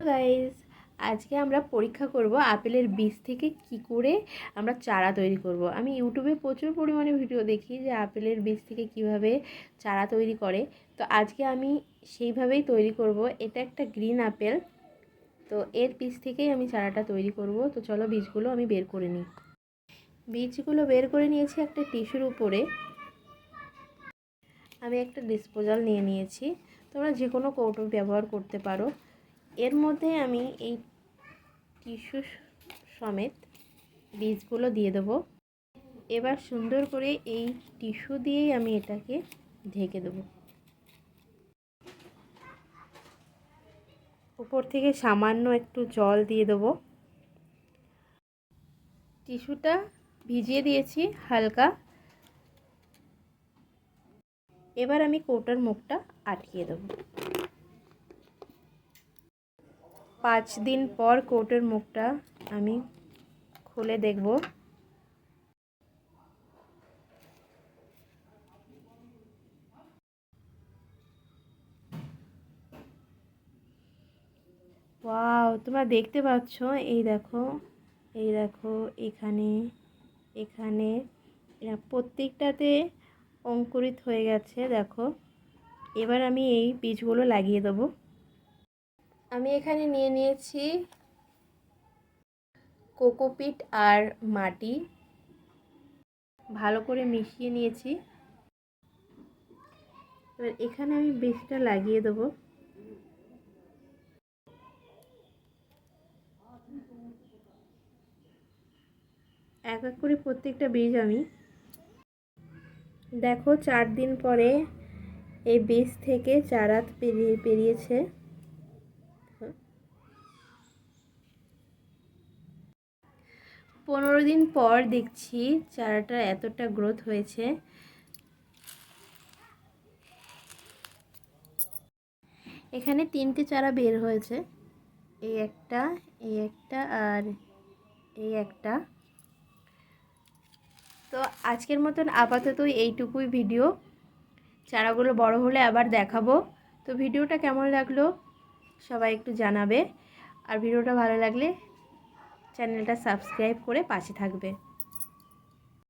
Guys, আজকে আমরা পরীক্ষা করব আপেলের বীজ থেকে কি করে আমরা চারা তৈরি করব। আমি ইউটিউবে প্রচুর পরিমাণে ভিডিও দেখি যে আপেলের বীজ থেকে কিভাবে চারা তৈরি করে। তো আজকে আমি সেইভাবেই তৈরি করব। এটা একটা গ্রিন আপেল, তো এর বীজ থেকেই আমি চারাটা তৈরি করব। তো চলো বীজগুলো আমি বের করে নিই। বীজগুলো বের করে নিয়েছি একটা টিস্যুর উপরে। আমি একটা ডিসপোজাল নিয়ে নিয়েছি, তোমরা যে কোনো কৌটো ব্যবহার করতে পারো। এর মধ্যে আমি এই টিস্যু সমেত বীজগুলো দিয়ে দেবো। এবার সুন্দর করে এই টিস্যু দিয়েই আমি এটাকে ঢেকে দেবো। উপর থেকে সামান্য একটু জল দিয়ে দেবো। টিস্যুটা ভিজিয়ে দিয়েছি হালকা। এবার আমি কৌটার মুখটা আটকিয়ে দেবো। 5 দিন পর কৌটার মুখটা আমি খুলে দেখব। ওয়াও, তোমরা দেখতে পাচ্ছ, এই দেখো, এই দেখো, এখানে এখানে প্রত্যেকটাতে অঙ্কুরিত হয়ে গেছে। দেখো, এবার আমি এই বীজগুলো লাগিয়ে দেবো। আমি এখানে নিয়ে নিয়েছি কোকোপিট আর মাটি, ভালো করে মিশিয়ে নিয়েছি। এবার এখানে আমি বীজটা লাগিয়ে দেবো। এক এক করে প্রত্যেকটা বীজ আমি, দেখো 4 দিন পরে এই বীজ থেকে চারা পেরিয়েছে। 15 দিন পর দেখছি চারাটা এতটা গ্রোথ হয়েছে। এখানে 3টে চারা বের হয়েছে, এই একটা, এই একটা আর এই একটা। তো আজকের মতন আপাতত এইটুকুই ভিডিও। চারাগুলো বড় হলে আবার দেখাবো। তো ভিডিওটা কেমন লাগলো সবাই একটু জানাবে, আর ভিডিওটা ভালো লাগলে চ্যানেলটা সাবস্ক্রাইব করে পাশে থাকবে।